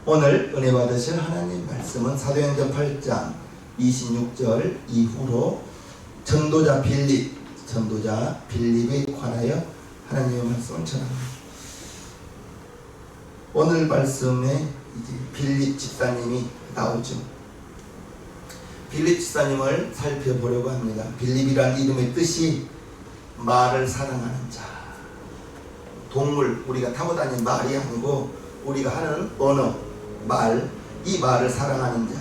오늘 은혜 받으실 하나님 말씀은 사도행전 8장 26절 이후로 전도자 빌립에 관하여 하나님의 말씀을 전합니다. 오늘 말씀에 이제 빌립 집사님이 나오죠. 빌립 집사님을 살펴보려고 합니다. 빌립이란 이름의 뜻이 말을 사랑하는 자. 동물, 우리가 타고 다니는 말이 아니고 우리가 하는 언어, 이 말을 사랑하는 자.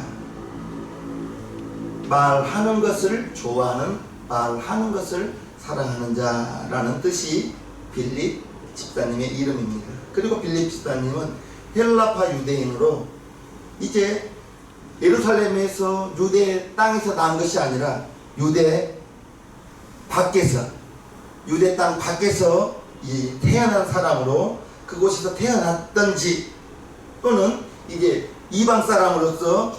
말하는 것을 좋아하는, 말하는 것을 사랑하는 자라는 뜻이 빌립 집사님의 이름입니다. 그리고 빌립 집사님은 헬라파 유대인으로 이제 예루살렘에서 유대 땅에서 난 것이 아니라 유대 땅 밖에서 태어난 사람으로 그곳에서 태어났던지 또는 이제 이방 사람으로서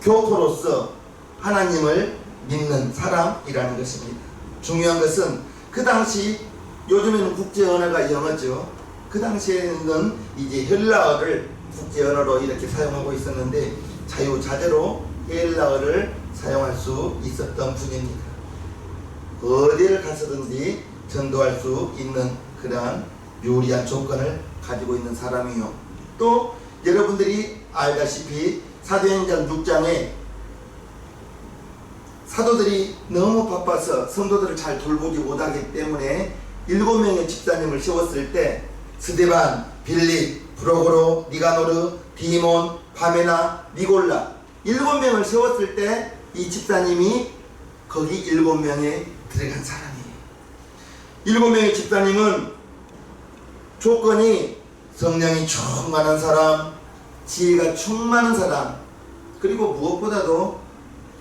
교토로서 하나님을 믿는 사람이라는 것입니다. 중요한 것은 그 당시, 요즘에는 국제 언어가 영어죠. 그 당시에는 이제 헬라어를 국제 언어로 이렇게 사용하고 있었는데 자유자재로 헬라어를 사용할 수 있었던 분입니다. 어디를 가서든지 전도할 수 있는 그러한 유리한 조건을 가지고 있는 사람이요. 또 여러분들이 알다시피 사도행전 6장에 사도들이 너무 바빠서 성도들을 잘 돌보지 못하기 때문에 7명의 집사님을 세웠을 때 스데반, 빌립, 프로고로, 니가노르, 디몬, 파메나, 니골라 7명을 세웠을 때 이 집사님이 거기 7명에 들어간 사람이에요. 7명의 집사님은 조건이 성령이 충만한 사람, 지혜가 충만한 사람, 그리고 무엇보다도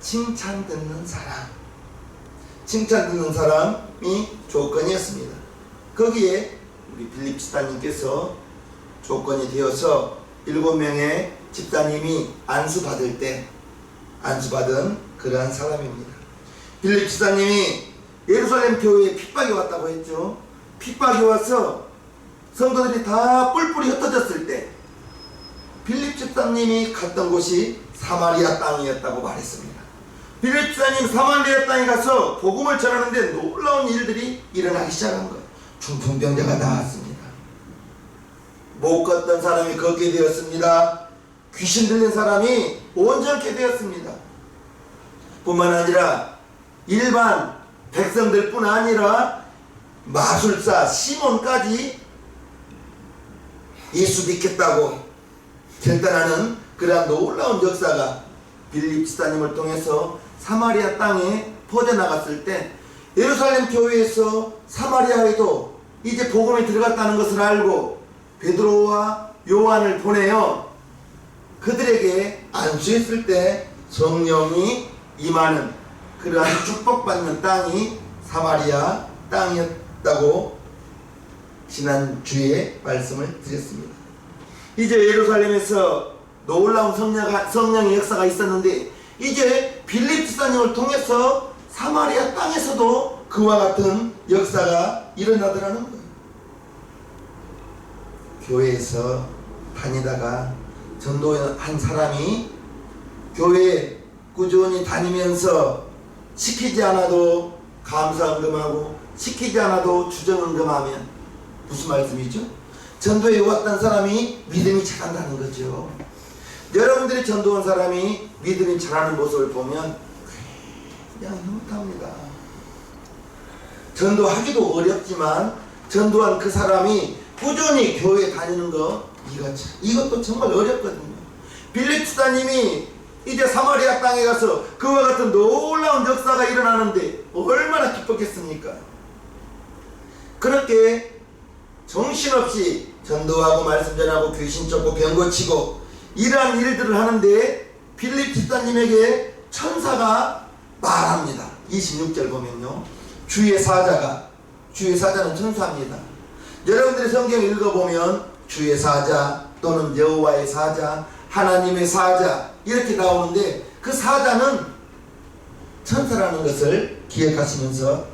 칭찬 듣는 사람이 조건이었습니다. 거기에 우리 빌립 집사님께서 조건이 되어서 7명의 집사님이 안수받은 그러한 사람입니다. 빌립 집사님이 예루살렘 교회에 핍박이 왔다고 했죠. 핍박이 와서 성도들이 다 뿔뿔이 흩어졌을 때 빌립 집사님이 갔던 곳이 사마리아 땅이었다고 말했습니다. 빌립 집사님 사마리아 땅에 가서 복음을 전하는데 놀라운 일들이 일어나기 시작한 거예요. 중풍병자가 나왔습니다. 못 걷던 사람이 걷게 되었습니다. 귀신 들린 사람이 온전케 되었습니다. 뿐만 아니라 일반 백성들 뿐 아니라 마술사 시몬까지 예수 믿겠다고 결단하는 그러한 놀라운 역사가 빌립 집사님을 통해서 사마리아 땅에 퍼져나갔을 때 예루살렘 교회에서 사마리아에도 이제 복음이 들어갔다는 것을 알고 베드로와 요한을 보내어 그들에게 안수했을 때 성령이 임하는 그러한 축복받는 땅이 사마리아 땅이었다고 지난주에 말씀을 드렸습니다. 이제 예루살렘에서 놀라운 성령의 역사가 있었는데 이제 빌립 집사님을 통해서 사마리아 땅에서도 그와 같은 역사가 일어나더라는 거예요. 교회에서 다니다가 전도한 사람이 교회에 꾸준히 다니면서 시키지 않아도 감사헌금하고 시키지 않아도 주정헌금하면 무슨 말씀이죠? 전도에 왔던 사람이 믿음이 잘한다는 거죠. 여러분들이 전도한 사람이 믿음이 잘하는 모습을 보면 그냥 흐뭇합니다. 전도하기도 어렵지만 전도한 그 사람이 꾸준히 교회에 다니는 거 이것도 정말 어렵거든요. 빌립 집사님이 이제 사마리아 땅에 가서 그와 같은 놀라운 역사가 일어나는데 얼마나 기뻤겠습니까? 그렇게 정신없이 전도하고 말씀 전하고 귀신 쫓고 병 고치고 이러한 일들을 하는데 빌립 집사님에게 천사가 말합니다. 26절 보면요, 주의 사자는 천사입니다. 여러분들이 성경 읽어보면 주의 사자 또는 여호와의 사자, 하나님의 사자 이렇게 나오는데 그 사자는 천사라는 것을 기억하시면서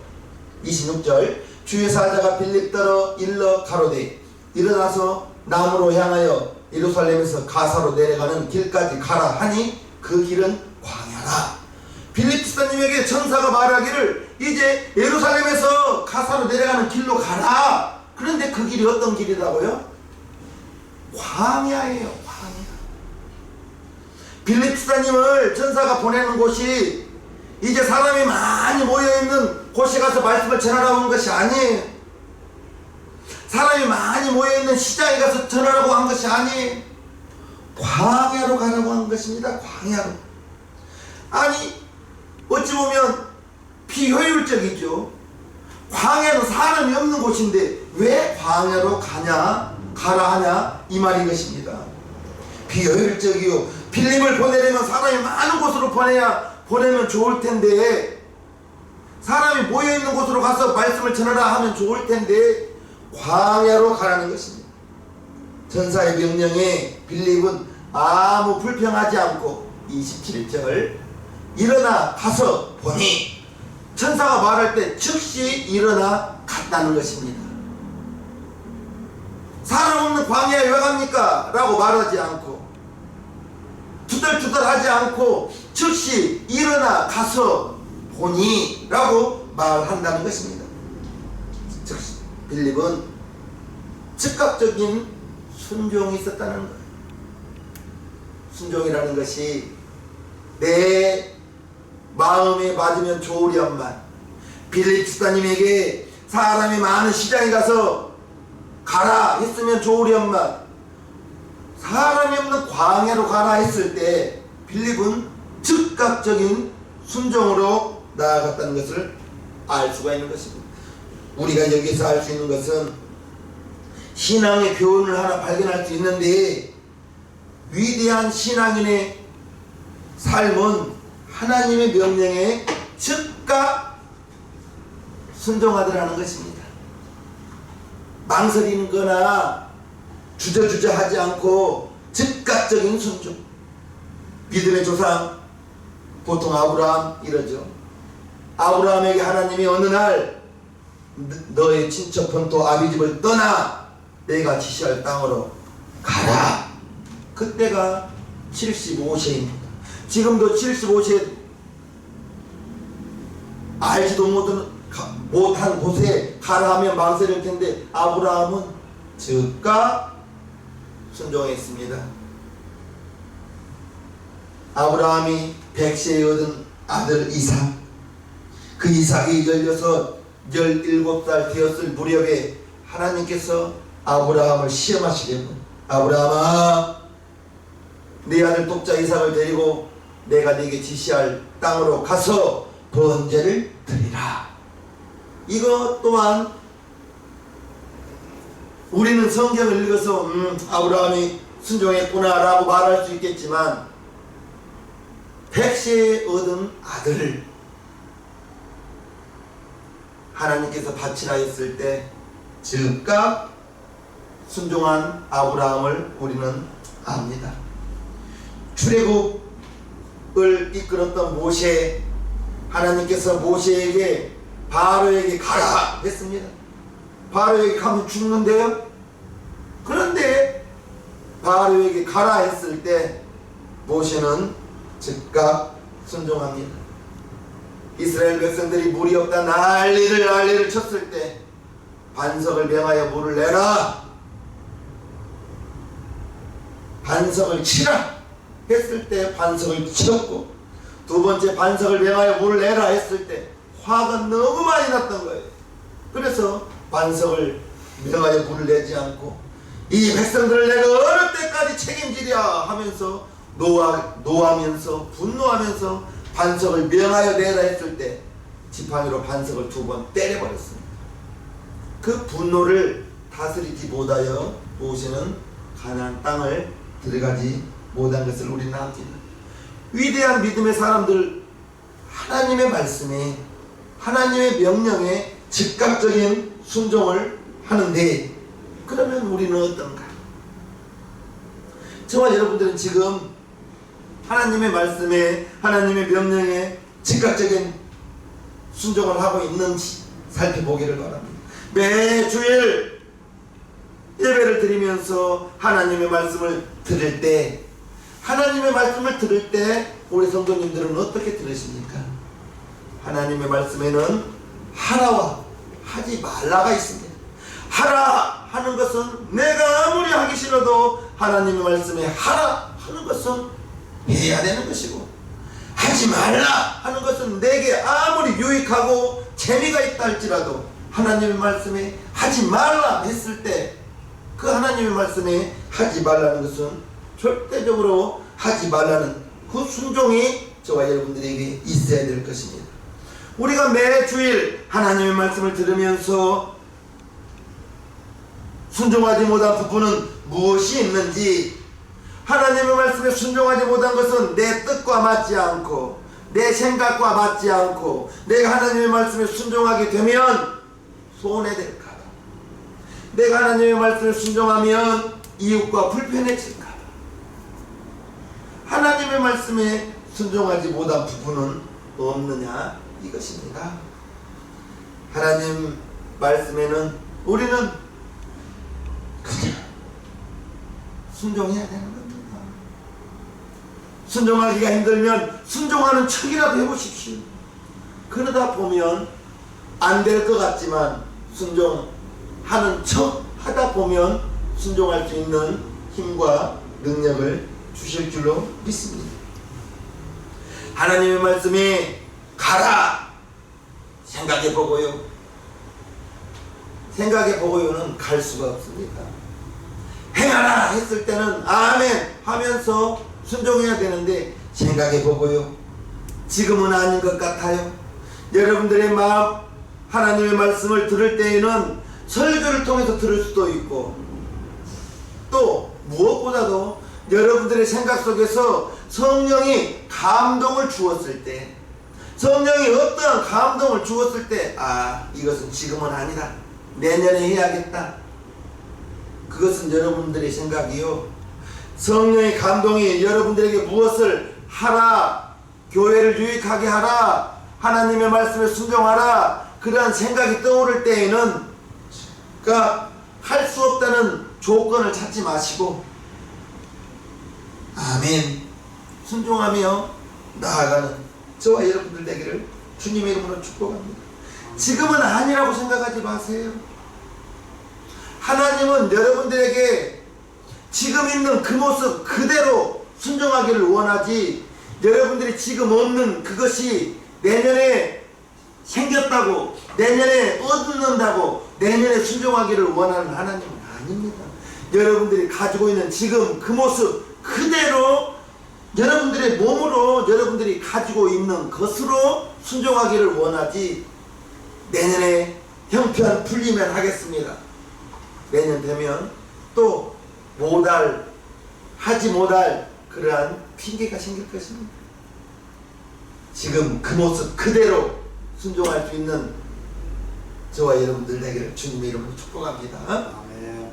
26절 주의 사자가 빌립더러 일러 가로되 일어나서 남으로 향하여 예루살렘에서 가사로 내려가는 길까지 가라 하니 그 길은 광야라. 빌립 집사님에게 천사가 말하기를 이제 예루살렘에서 가사로 내려가는 길로 가라. 그런데 그 길이 어떤 길이라고요? 광야예요. 광야. 빌립 집사님을 천사가 보내는 곳이 이제 사람이 많이 모여있는 곳에 가서 말씀을 전하라고 한 것이 아니에요. 사람이 많이 모여있는 시장에 가서 전하라고 한 것이 아니에요. 광야로 가라고 한 것입니다. 광야로. 아니 어찌 보면 비효율적이죠. 광야는 사람이 없는 곳인데 왜 광야로 가라 하냐 이 말인 것입니다. 비효율적이요. 빌립을 보내려면 사람이 많은 곳으로 보내면 좋을 텐데, 사람이 모여있는 곳으로 가서 말씀을 전하라 하면 좋을 텐데 광야로 가라는 것입니다. 천사의 명령에 빌립은 아무 불평하지 않고 27절 일어나 가서 보니, 천사가 말할 때 즉시 일어나 갔다는 것입니다. 사람 없는 광야에 왜 갑니까? 라고 말하지 않고 투덜투덜 하지 않고 즉시 일어나 가서 보니 라고 말한다는 것입니다. 즉 빌립은 즉각적인 순종이 있었다는 거예요. 순종이라는 것이 내 마음에 맞으면 좋으련만, 빌립 집사님에게 사람이 많은 시장에 가서 가라 했으면 좋으련만, 사람이 없는 광야로 가라 했을 때 빌립은 즉각적인 순종으로 나아갔다는 것을 알 수가 있는 것입니다. 우리가 여기서 알 수 있는 것은 신앙의 교훈을 하나 발견할 수 있는데, 위대한 신앙인의 삶은 하나님의 명령에 즉각 순종하더라는 것입니다. 망설이는 거나 주저주저 하지 않고 즉각적인 순종. 믿음의 조상 보통 아브라함 이러죠. 아브라함에게 하나님이 어느 날 너의 친척 본토 아비집을 떠나 내가 지시할 땅으로 가라. 그때가 75세입니다. 지금도 75세 알지도 못한 곳에 가라 하면 망설일 텐데 아브라함은 즉각 순종했습니다. 아브라함이 100세에 얻은 아들 이삭, 그 이삭이 17살 되었을 무렵에 하나님께서 아브라함을 시험하시려고, 아브라함아 네 아들 독자 이삭을 데리고 내가 네게 지시할 땅으로 가서 번제를 드리라. 이것 또한 우리는 성경을 읽어서 아브라함이 순종했구나 라고 말할 수 있겠지만, 100세에 얻은 아들을 하나님께서 바치라 했을 때 즉각 순종한 아브라함을 우리는 압니다. 출애굽을 이끌었던 모세, 하나님께서 모세에게 바로에게 가라 했습니다. 바로에게 가면 죽는데요. 그런데 바로에게 가라 했을 때 모세는 즉각 순종합니다. 이스라엘 백성들이 물이 없다 난리를 쳤을 때 반석을 명하여 물을 내라, 반석을 치라 했을 때 반석을 쳤고, 두 번째 반석을 명하여 물을 내라 했을 때 화가 너무 많이 났던 거예요. 그래서 반석을 명하여 물을 내지 않고 이 백성들을 내가 어느 때까지 책임지랴 하면서 노하면서 분노하면서 반석을 명하여 내라 했을 때 지팡이로 반석을 2번 때려버렸습니다. 그 분노를 다스리지 못하여 모세는 가나안 땅을 들어가지 못한 것을 우리는 압니다. 위대한 믿음의 사람들, 하나님의 말씀에, 하나님의 명령에 즉각적인 순종을 하는데, 그러면 우리는 어떤가? 저와 여러분들은 지금 하나님의 말씀에, 하나님의 명령에 즉각적인 순종을 하고 있는지 살펴보기를 바랍니다. 매주일 예배를 드리면서 하나님의 말씀을 들을 때, 하나님의 말씀을 들을 때 우리 성도님들은 어떻게 들으십니까? 하나님의 말씀에는 하라와 하지 말라가 있습니다. 하라 하는 것은 내가 아무리 하기 싫어도 하나님의 말씀에 하라 하는 것은 해야 되는 것이고, 하지 말라 하는 것은 내게 아무리 유익하고 재미가 있다 할지라도 하나님의 말씀에 하지 말라 했을 때 그 하나님의 말씀에 하지 말라는 것은 절대적으로 하지 말라는 그 순종이 저와 여러분들에게 있어야 될 것입니다. 우리가 매 주일 하나님의 말씀을 들으면서 순종하지 못한 부분은 무엇이 있는지, 하나님의 말씀에 순종하지 못한 것은 내 뜻과 맞지 않고 내 생각과 맞지 않고 내가 하나님의 말씀에 순종하게 되면 손해될까 봐, 내가 하나님의 말씀에 순종하면 이웃과 불편해질까 봐, 하나님의 말씀에 순종하지 못한 부분은 없느냐 이것입니다. 하나님 말씀에는 우리는 그냥 순종해야 되는 겁니다. 순종하기가 힘들면 순종하는 척이라도 해보십시오. 그러다 보면 안 될 것 같지만 순종하는 척 하다 보면 순종할 수 있는 힘과 능력을 주실 줄로 믿습니다. 하나님의 말씀이 가라 생각해보고요, 생각해보고요는 갈 수가 없습니다. 행하라 했을 때는 아멘 하면서 순종해야 되는데 생각해보고요, 지금은 아닌 것 같아요. 여러분들의 마음, 하나님의 말씀을 들을 때에는 설교를 통해서 들을 수도 있고, 또 무엇보다도 여러분들의 생각 속에서 성령이 감동을 주었을 때, 성령이 어떠한 감동을 주었을 때, 아, 이것은 지금은 아니다, 내년에 해야겠다, 그것은 여러분들의 생각이요. 성령의 감동이 여러분들에게 무엇을 하라, 교회를 유익하게 하라, 하나님의 말씀에 순종하라, 그러한 생각이 떠오를 때에는 그러니까 할 수 없다는 조건을 찾지 마시고 아멘 순종하며 나아가는 저와 여러분들 되기를 주님의 이름으로 축복합니다. 지금은 아니라고 생각하지 마세요. 하나님은 여러분들에게 지금 있는 그 모습 그대로 순종하기를 원하지, 여러분들이 지금 없는 그것이 내년에 생겼다고, 내년에 얻는다고 내년에 순종하기를 원하는 하나님은 아닙니다. 여러분들이 가지고 있는 지금 그 모습 그대로 여러분들의 몸으로 여러분들이 가지고 있는 것으로 순종하기를 원하지, 내년에 형편 풀리면 하겠습니다, 내년 되면 또 못할, 하지 못할 그러한 핑계가 생길 것입니다. 지금 그 모습 그대로 순종할 수 있는 저와 여러분들 되기를 주님의 이름으로 축복합니다. 아멘.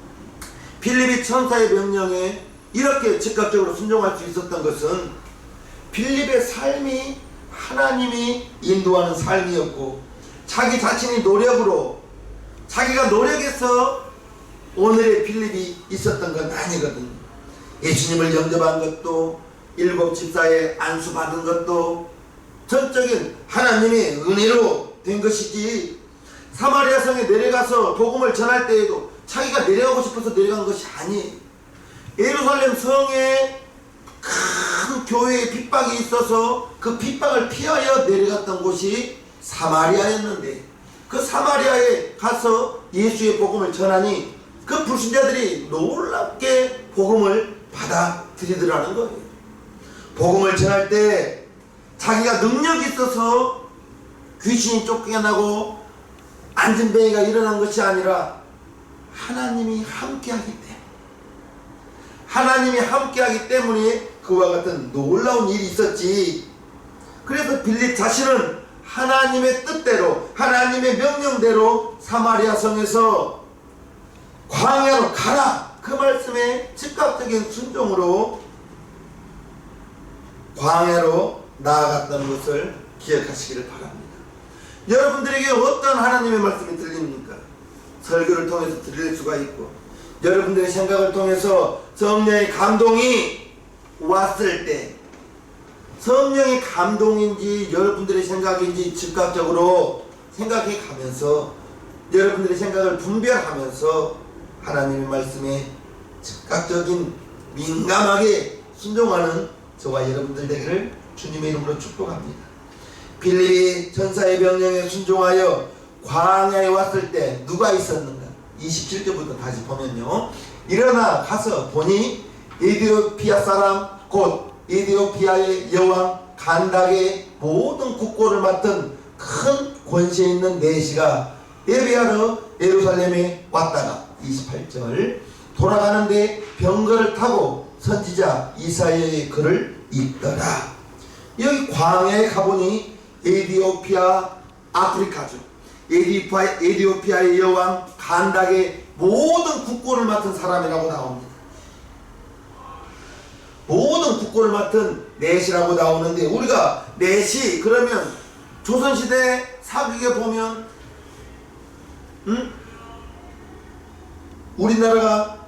빌립이 천사의 명령에 이렇게 즉각적으로 순종할 수 있었던 것은 빌립의 삶이 하나님이 인도하는 삶이었고, 자기 자신의 노력으로, 자기가 노력해서 오늘의 빌립이 있었던 건 아니거든요. 예수님을 영접한 것도, 일곱 집사에 안수받은 것도 전적인 하나님의 은혜로 된 것이지, 사마리아 성에 내려가서 복음을 전할 때에도 자기가 내려가고 싶어서 내려간 것이 아니에요. 예루살렘 성에 큰 교회의 핍박이 있어서 그 핍박을 피하여 내려갔던 곳이 사마리아였는데, 그 사마리아에 가서 예수의 복음을 전하니 그 불신자들이 놀랍게 복음을 받아들이더라는 거예요. 복음을 전할 때 자기가 능력이 있어서 귀신이 쫓겨나고 안진뱅이가 일어난 것이 아니라 하나님이 함께하기 때문에, 하나님이 함께하기 때문에 그와 같은 놀라운 일이 있었지. 그래서 빌립 자신은 하나님의 뜻대로, 하나님의 명령대로 사마리아 성에서 광야로 가라, 그 말씀에 즉각적인 순종으로 광야로 나아갔다는 것을 기억하시기를 바랍니다. 여러분들에게 어떤 하나님의 말씀이 들립니까? 설교를 통해서 들릴 수가 있고, 여러분들의 생각을 통해서 성령의 감동이 왔을 때, 성령의 감동인지 여러분들의 생각인지 즉각적으로 생각해 가면서 여러분들의 생각을 분별하면서 하나님의 말씀에 즉각적인 민감하게 순종하는 저와 여러분들 되기를 주님의 이름으로 축복합니다. 빌립이 전사의 명령에 순종하여 광야에 왔을 때 누가 있었는가? 27절부터 다시 보면요, 일어나 가서 보니 에디오피아 사람 곧 에디오피아의 여왕 간닥의 모든 국고를 맡은 큰 권세 있는 내시가 예배하러 예루살렘에 왔다가 28절 돌아가는데 병거를 타고 선지자 이사야의 글을 읽더라. 여기 광야에 가보니 에디오피아 아프리카죠. 에디오피아의 여왕 간닥의 모든 국고를 맡은 사람이라고 나옵니다. 모든 국고를 맡은 내시라고 나오는데, 우리가 내시 그러면 조선시대 사극에 보면 우리나라가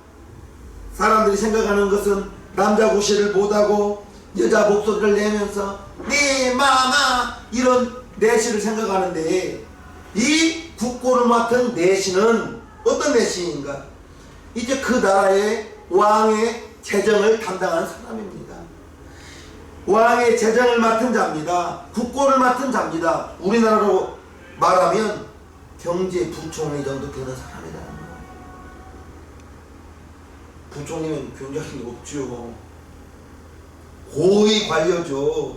사람들이 생각하는 것은 남자 구실을 못하고 여자 목소리를 내면서 네 마마 이런 내시를 생각하는데, 이 국고를 맡은 내시는 어떤 내시인가? 이제 그 나라의 왕의 재정을 담당하는 사람입니다. 왕의 재정을 맡은 자입니다. 국고를 맡은 자입니다. 우리나라로 말하면 경제부총리 정도 되는 사람이다. 부총리면 굉장히 높죠. 고위 관료죠.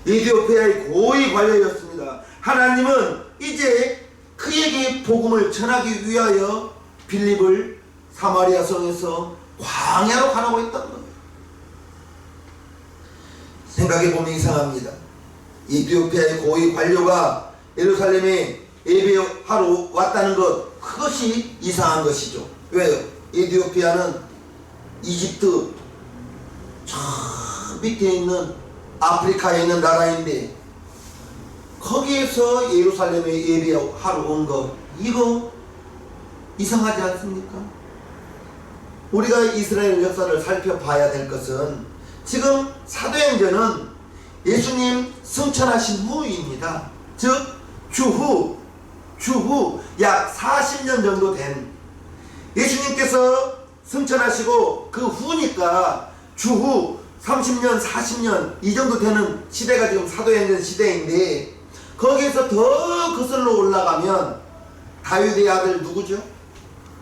에디오피아의 고위 관료였습니다. 하나님은 이제 그에게 복음을 전하기 위하여 빌립을 사마리아 성에서 광야로 가라고 했던 거예요. 생각해보면 이상합니다. 에디오피아의 고위 관료가 예루살렘에 예배하러 왔다는 것, 그것이 이상한 것이죠. 왜요? 에디오피아는 이집트 저 밑에 있는 아프리카에 있는 나라인데 거기에서 예루살렘에 예배하러 온 것, 이거 이상하지 않습니까? 우리가 이스라엘 역사를 살펴봐야 될 것은 지금 사도행전은 예수님 승천하신 후입니다. 즉 주후 약 40년 정도 된, 예수님께서 승천하시고 그 후니까 주후 30년 40년 이 정도 되는 시대가 지금 사도행전 시대인데, 거기에서 더 거슬러 올라가면 다윗의 아들 누구죠?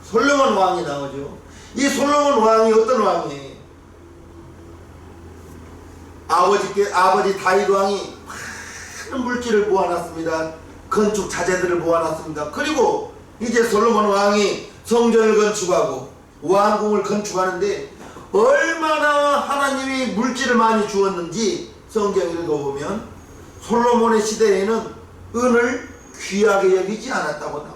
솔로몬 왕이 나오죠. 이 솔로몬 왕이 어떤 왕이에요? 아버지 다윗 왕이 많은 물질을 모아놨습니다. 건축 자재들을 모아놨습니다. 그리고 이제 솔로몬 왕이 성전을 건축하고 왕궁을 건축하는데 얼마나 하나님이 물질을 많이 주었는지 성경 읽어보면 솔로몬의 시대에는 은을 귀하게 여기지 않았다고 나옵니다.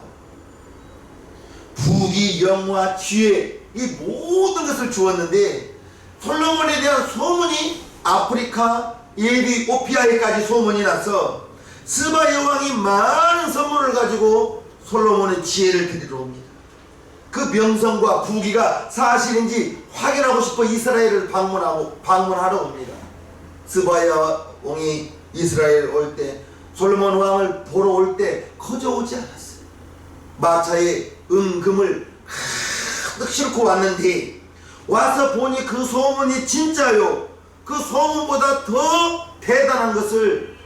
부귀, 영화, 지혜 이 모든 것을 주었는데 솔로몬에 대한 소문이 아프리카, 에디오피아에까지 소문이 나서 스바 여왕이 많은 선물을 가지고 솔로몬의 지혜를 드리러 옵니다. 그 명성과 부귀가 사실인지 확인하고 싶어 이스라엘을 방문하러 옵니다. 스바 여왕이 이스라엘 올 때, 솔로몬 왕을 보러 올 때 거저 오지 않았어요. 마차에 은금을 가득 싣고 왔는데 와서 보니 그 소문이 진짜요. 그 소문보다 더 대단한 것을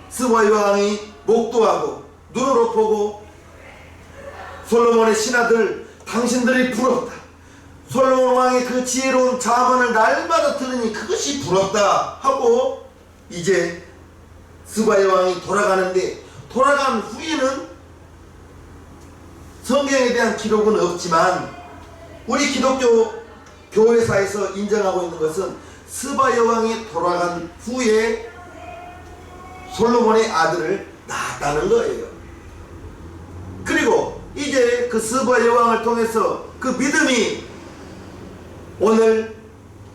스바 여왕이 목도하고 눈으로 보고 솔로몬의 신하들, 당신들이 부럽다. 솔로몬 왕의 그 지혜로운 자문을 날마다 들으니 그것이 부럽다 하고 이제 스바 여왕이 돌아가는데, 돌아간 후에는 성경에 대한 기록은 없지만 우리 기독교 교회사에서 인정하고 있는 것은 스바 여왕이 돌아간 후에 솔로몬의 아들을 낳았다는 거예요. 그리고 이제 그 스바 여왕을 통해서 그 믿음이 오늘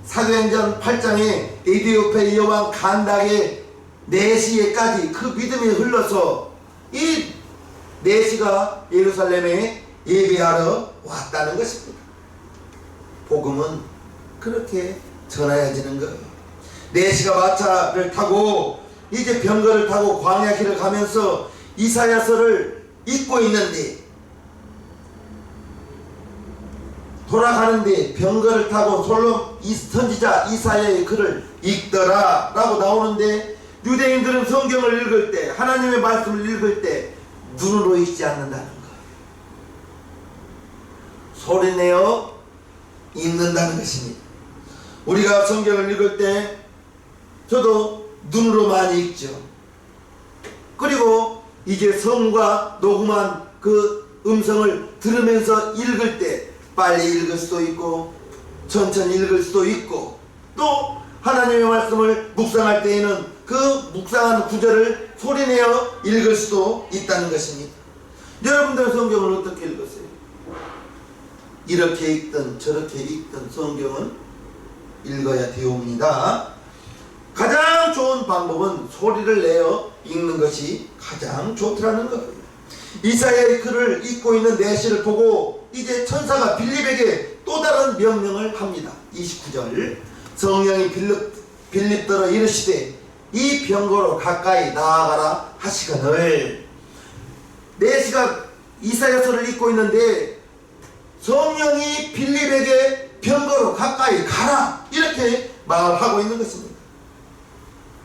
사도행전 8장에 에디오피아 여왕 간닥의 내시에까지 그 믿음이 흘러서 이 내시가 예루살렘에 예배하러 왔다는 것입니다. 복음은 그렇게 전해지는 거예요. 내시가 마차를 타고 이제 병거를 타고 광야 길을 가면서 이사야서를 읽고 있는데, 돌아가는데 병거를 타고 선지자 이사야의 글을 읽더라 라고 나오는데, 유대인들은 성경을 읽을 때, 하나님의 말씀을 읽을 때 눈으로 읽지 않는다는 거예요. 소리내어 읽는다는 것입니다. 우리가 성경을 읽을 때 저도 눈으로 많이 읽죠. 그리고 이제 성과 녹음한 그 음성을 들으면서 읽을 때 빨리 읽을 수도 있고 천천히 읽을 수도 있고, 또 하나님의 말씀을 묵상할 때에는 그 묵상하는 구절을 소리내어 읽을 수도 있다는 것입니다. 여러분들은 성경을 어떻게 읽었어요? 이렇게 읽든 저렇게 읽든 성경은 읽어야 되옵니다. 가장 좋은 방법은 소리를 내어 읽는 것이 가장 좋더라는 거예요. 이사야의 글을 읽고 있는 내시를 보고 이제 천사가 빌립에게 또 다른 명령을 합니다. 29절, 성령이 빌립더러 이르시되 이 병거로 가까이 나아가라 하시거늘. 내시가 이사야서를 읽고 있는데 성령이 빌립에게 병거로 가까이 가라 이렇게 말하고 있는 것입니다.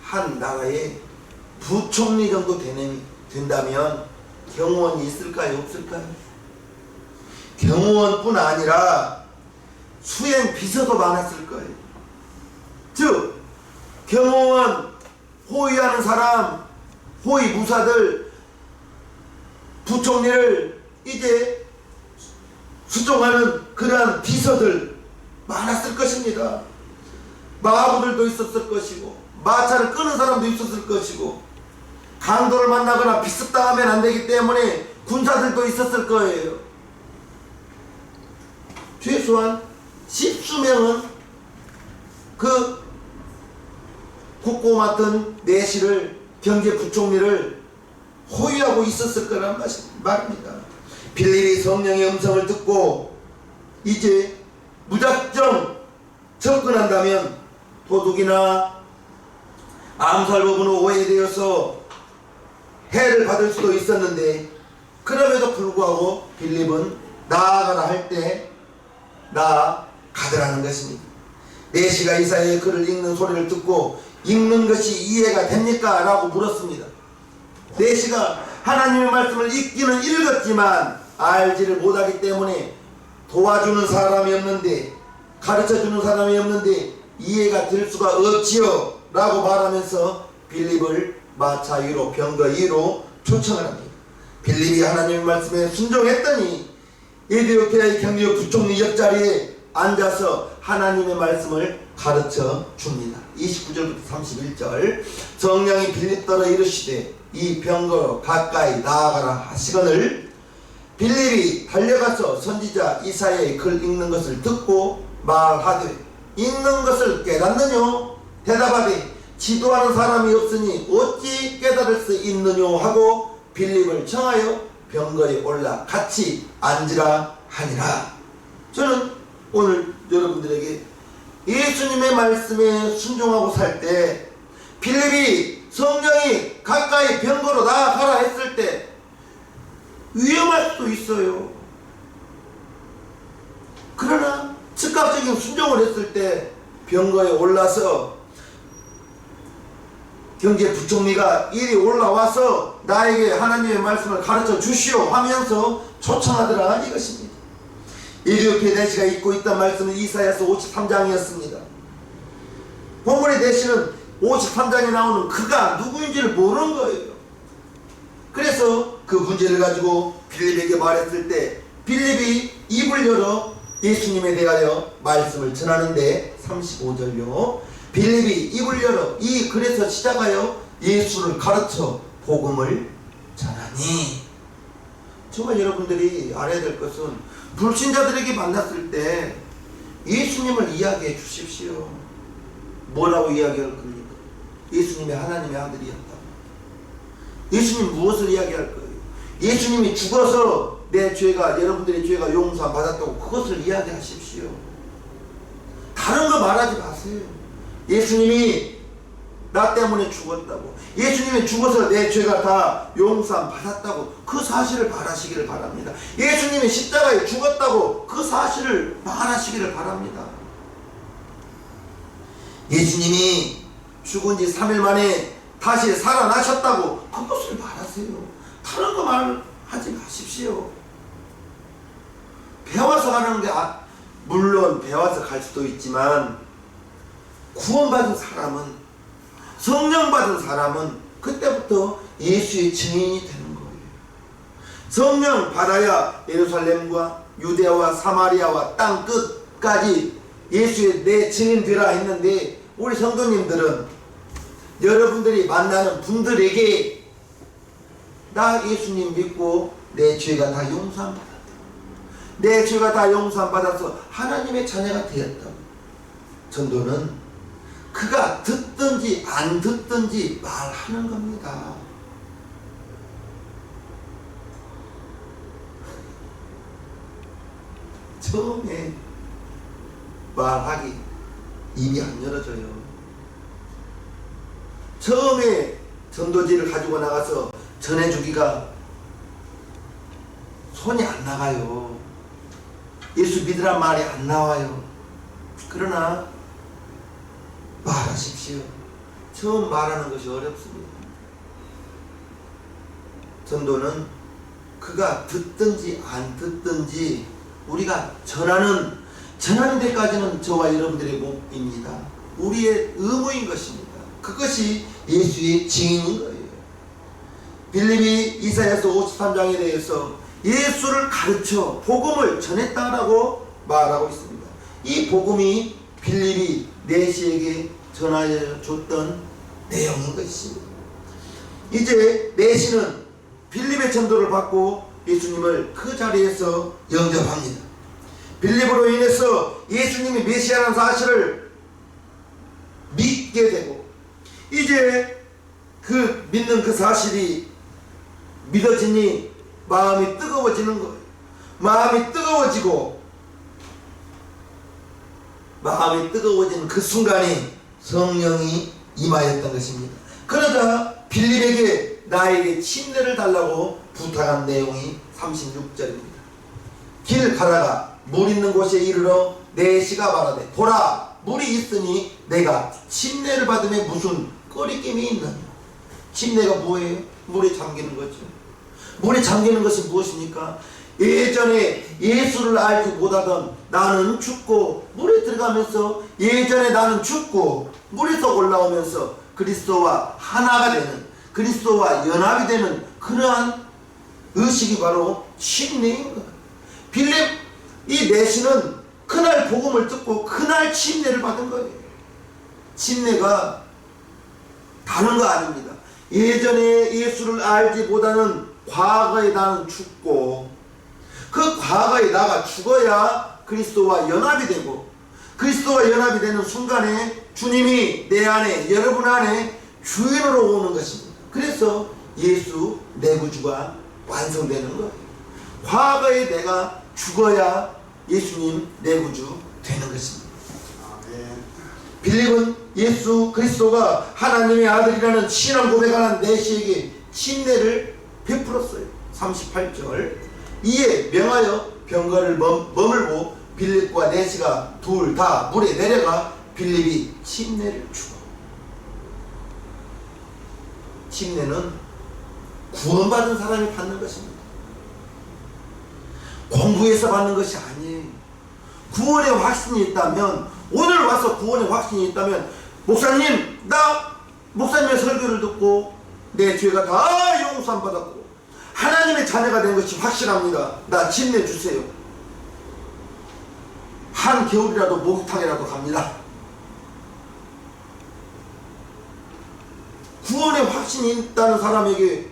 한 나라에 부총리 정도 된다면 경호원이 있을까요? 없을까요? 경호원뿐 아니라 수행 비서도 많았을 거예요. 즉 경호원, 호위하는 사람, 호위 무사들, 부총리를 이제 수종하는 그러한 비서들 많았을 것입니다. 마부들도 있었을 것이고, 마차를 끄는 사람도 있었을 것이고, 강도를 만나거나 비습당하면 안 되기 때문에 군사들도 있었을 거예요. 최소한 10수명은 그 국고 맡은 내시를, 경제부총리를 호위하고 있었을 거란 말입니다. 빌립이 성령의 음성을 듣고 이제 무작정 접근한다면 도둑이나 암살범으로 오해되어서 해를 받을 수도 있었는데, 그럼에도 불구하고 빌립은 나아가라 할 때 나아가더라는 것입니다. 내시가 이사야의 글을 읽는 소리를 듣고 읽는 것이 이해가 됩니까? 라고 물었습니다. 내시가 하나님의 말씀을 읽기는 읽었지만 알지를 못하기 때문에 도와주는 사람이 없는데, 가르쳐주는 사람이 없는데 이해가 될 수가 없지요 라고 말하면서 빌립을 마차 위로, 병거 위로 초청을 합니다. 빌립이 하나님의 말씀에 순종했더니 에디오피아의 경제부총리 옆자리에 앉아서 하나님의 말씀을 가르쳐 줍니다. 29절부터 31절, 성령이 빌립더러 이르시되 이 병거로 가까이 나아가라 하시거늘. 빌립이 달려가서 선지자 이사야의 글 읽는 것을 듣고 말하되 읽는 것을 깨닫느뇨? 대답하되 지도하는 사람이 없으니 어찌 깨달을 수 있느뇨? 하고 빌립을 청하여 병거에 올라 같이 앉으라 하니라. 저는 오늘 여러분들에게 예수님의 말씀에 순종하고 살 때 빌립이 성령이 가까이 병거로 나아가라 했을 때 위험할 수도 있어요. 그러나 즉각적인 순종을 했을 때 병거에 올라서 경제부총리가 이리 올라와서 나에게 하나님의 말씀을 가르쳐 주시오 하면서 초청하더라 이것입니다. 에디오피아 내시가 읽고 있던 말씀은 이사야서 53장이었습니다. 본문의 내시는 53장에 나오는 그가 누구인지를 모르는 거예요. 그래서 그 문제를 가지고 빌립에게 말했을 때 빌립이 입을 열어 예수님에 대하여 말씀을 전하는데, 35절요. 빌립이 입을 열어 이 글에서 시작하여 예수를 가르쳐 복음을 전하니. 정말 여러분들이 알아야 될 것은 불신자들에게 만났을 때 예수님을 이야기해 주십시오. 뭐라고 이야기할 겁니까? 예수님이 하나님의 아들이었다. 예수님 무엇을 이야기할 거예요? 예수님이 죽어서 내 죄가, 여러분들의 죄가 용서 받았다고 그것을 이야기하십시오. 다른 거 말하지 마세요. 예수님이 나 때문에 죽었다고, 예수님이 죽어서 내 죄가 다 용서 받았다고 그 사실을 말하시기를 바랍니다. 예수님이 십자가에 죽었다고 그 사실을 말하시기를 바랍니다. 예수님이 죽은 지 3일 만에 다시 살아나셨다고 그것을 말하세요. 다른 거 말하지 마십시오. 배워서 가는 게 물론 배워서 갈 수도 있지만, 구원받은 사람은, 성령 받은 사람은 그때부터 예수의 증인이 되는 거예요. 성령 받아야 예루살렘과 유대와 사마리아와 땅 끝까지 예수의 내 증인 되라 했는데, 우리 성도님들은 여러분들이 만나는 분들에게 나 예수님 믿고 내 죄가 다 용서받았다, 내 죄가 다 용서받아서 하나님의 자녀가 되었다. 전도는 그가 듣든지 안 듣든지 말하는 겁니다. 처음에 말하기 입이 안 열어져요. 처음에 전도지를 가지고 나가서 전해주기가 손이 안 나가요. 예수 믿으란 말이 안 나와요. 그러나 말하십시오. 처음 말하는 것이 어렵습니다. 전도는 그가 듣든지 안 듣든지 우리가 전하는 데까지는 저와 여러분들의 몫입니다. 우리의 의무인 것입니다. 그것이 예수의 증인인 거예요. 빌립이 이사야서 53장에 대해서 예수를 가르쳐 복음을 전했다라고 말하고 있습니다. 이 복음이 빌립이 내시에게 전하여 줬던 내용인 것입니다. 이제 내시는 빌립의 전도를 받고 예수님을 그 자리에서 영접합니다. 빌립으로 인해서 예수님이 메시아라는 사실을 믿게 되고, 이제 그 믿는 그 사실이 믿어지니 마음이 뜨거워지는 거예요. 마음이 뜨거워지고, 마음이 뜨거워지는 그 순간에 성령이 임하였던 것입니다. 그러자 빌립에게 나에게 침례를 달라고 부탁한 내용이 36절입니다. 길 가다가 물 있는 곳에 이르러 내시가 말하되, 보라, 물이 있으니 내가 침례를 받음에 무슨 꺼리낌이 있느냐. 침례가 뭐예요? 물에 잠기는 거죠. 물에 잠기는 것이 무엇입니까? 예전에 예수를 알지 못하던 나는 죽고, 물에 들어가면서 예전에 나는 죽고 물에서 올라오면서 그리스도와 하나가 되는, 그리스도와 연합이 되는 그러한 의식이 바로 침례인 거예요. 빌립 이 내시는 그날 복음을 듣고 그날 침례를 받은 거예요. 침례가 다른 거 아닙니다. 예전에 예수를 알지 못하는 과거에 나는 죽고, 그 과거에 나가 죽어야 그리스도와 연합이 되고, 그리스도와 연합이 되는 순간에 주님이 내 안에, 여러분 안에 주인으로 오는 것입니다. 그래서 예수 내 구주가 완성되는 거예요. 과거에 내가 죽어야 예수님 내 구주 되는 것입니다. 빌립은 예수 그리스도가 하나님의 아들이라는 신앙 고백하는 내시에게 침례를 베풀었어요. 38절. 이에 명하여 병거를 머물고 빌립과 내시가 둘 다 물에 내려가 빌립이 침례를 주고. 침례는 구원받은 사람이 받는 것입니다. 공부해서 받는 것이 아니에요. 구원의 확신이 있다면, 오늘 와서 구원의 확신이 있다면, 목사님, 나 목사님의 설교를 듣고 내 죄가 다 용서 받았고 하나님의 자녀가 된 것이 확실합니다. 나 침례 주세요. 한 겨울이라도 목욕탕이라도 갑니다. 구원의 확신이 있다는 사람에게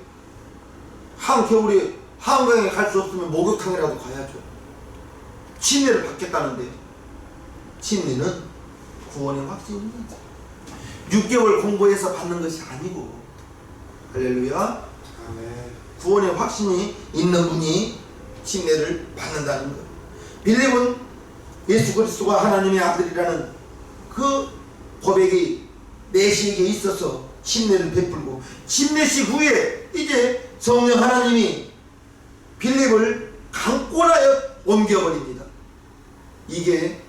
한 겨울에 한강에 갈 수 없으면 목욕탕이라도 가야죠. 침례를 받겠다는데, 침례는 구원의 확신입니다. 6개월 공부해서 받는 것이 아니고, 할렐루야. 구원의 확신이 있는 분이 침례를 받는다는 거예요. 빌립은 예수 그리스도가 하나님의 아들이라는 그 고백이 내시에게 있어서 침례를 베풀고, 침례식 후에 이제 성령 하나님이 빌립을 강권하여 옮겨버립니다. 이게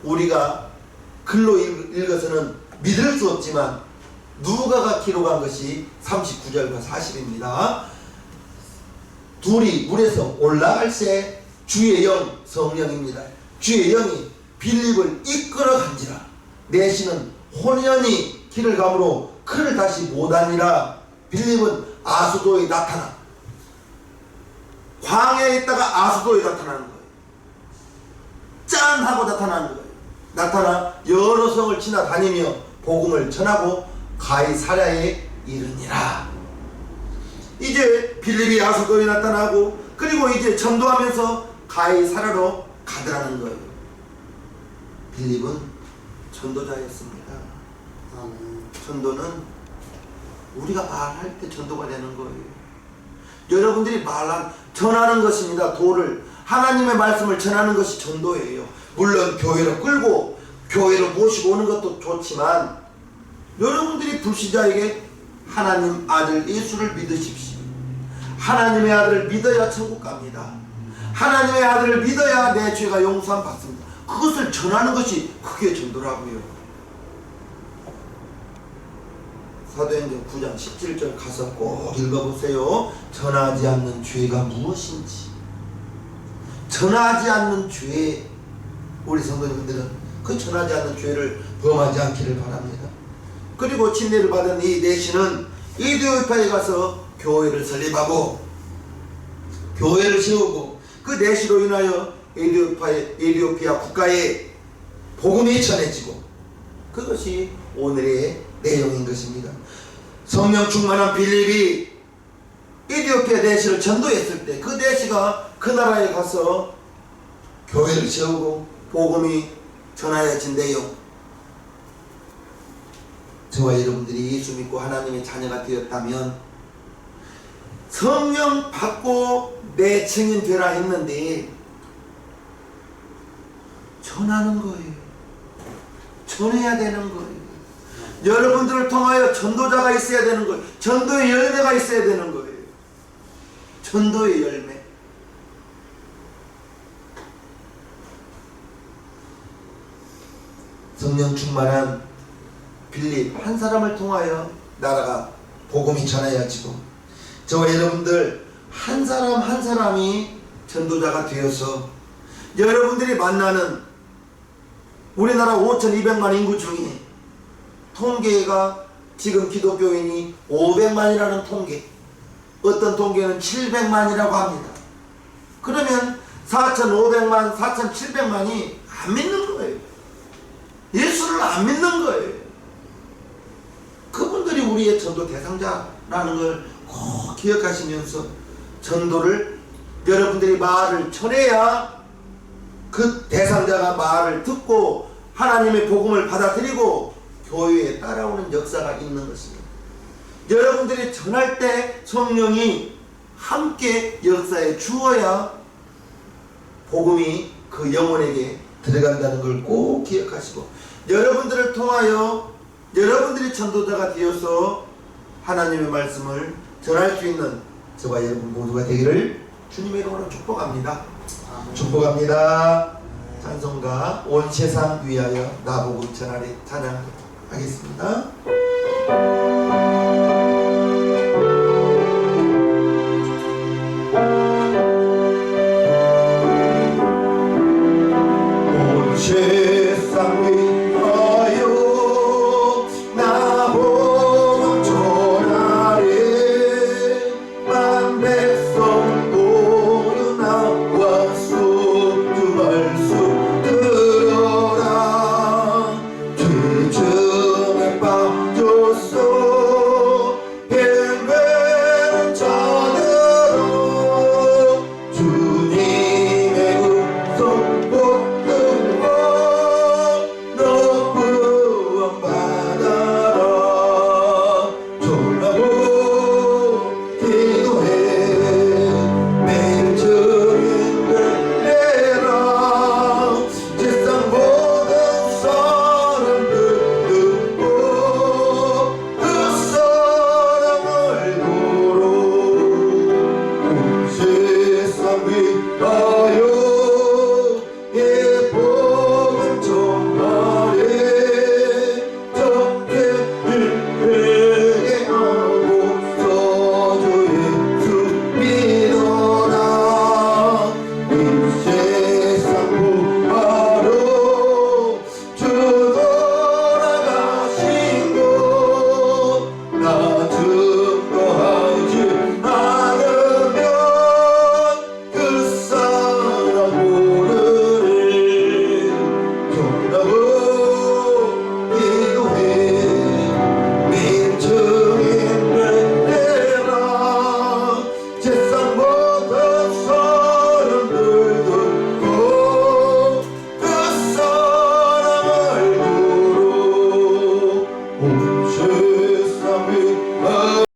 우리가 글로 읽어서는 믿을 수 없지만 누가가 기록한 것이 39절과 40입니다. 둘이 물에서 올라갈 새 주의 영, 성령입니다. 주의 영이 빌립을 이끌어 간지라. 내시는 혼연히 길을 가므로 그를 다시 못하니라. 빌립은 아수도에 나타나, 광야에 있다가 아수도에 나타나는 거예요. 짠 하고 나타나는 거예요. 나타나 여러 성을 지나다니며 복음을 전하고 가이사랴에 이르니라. 이제 빌립이 아수도에 나타나고, 그리고 이제 전도하면서 가이사랴로 가더라는 거예요. 빌립은 전도자였습니다. 전도는 우리가 말할 때 전도가 되는 거예요. 여러분들이 전하는 것입니다. 도를, 하나님의 말씀을 전하는 것이 전도예요. 물론 교회로 끌고 교회로 모시고 오는 것도 좋지만, 여러분들이 불신자에게 하나님 아들 예수를 믿으십시오. 하나님의 아들을 믿어야 천국 갑니다. 하나님의 아들을 믿어야 내 죄가 용서함 받습니다. 그것을 전하는 것이 그게 전도라고요. 사도행전 9장 17절 가서 꼭 읽어보세요. 전하지 않는 죄가 무엇인지. 전하지 않는 죄, 우리 성도님들은 그 전하지 않는 죄를 범하지 않기를 바랍니다. 그리고 침례를 받은 이 내시는 에티오피아에 가서 교회를 설립하고 교회를 세우고, 그 내시로 인하여 에티오피아 국가에 복음이 전해지고, 그것이 오늘의 내용인 것입니다. 성령 충만한 빌립이 에티오피아 내시를 전도했을 때 그 내시가 그 나라에 가서 교회를 세우고 복음이 전하여진 내용, 저와 여러분들이 예수 믿고 하나님의 자녀가 되었다면 성령 받고 내 증인 되라 했는데 전하는 거예요. 전해야 되는 거예요. 여러분들을 통하여 전도자가 있어야 되는 거예요. 전도의 열매가 있어야 되는 거예요. 전도의 열매. 성령 충만한 빌립 한 사람을 통하여 나라가 복음이 전해야지고, 저와 여러분들 한 사람 한 사람이 전도자가 되어서 여러분들이 만나는 우리나라 5,200만 인구 중에 통계가 지금 기독교인이 500만이라는 통계, 어떤 통계는 700만이라고 합니다. 그러면 4,500만, 4,700만이 안 믿는 거예요. 예수를 안 믿는 거예요. 그분들이 우리의 전도 대상자라는 걸 꼭 기억하시면서 전도를, 여러분들이 말을 전해야 그 대상자가 말을 듣고 하나님의 복음을 받아들이고 교회에 따라오는 역사가 있는 것입니다. 여러분들이 전할 때 성령이 함께 역사에 주어야 복음이 그 영혼에게 들어간다는 걸 꼭 기억하시고, 여러분들을 통하여 여러분들이 전도자가 되어서 하나님의 말씀을 전할 수 있는 저와 여러분 모두가 되기를 주님의 이름으로 축복합니다. 축복합니다. 찬송가 온 세상 위하여 나보고 전하리 찬양하겠습니다.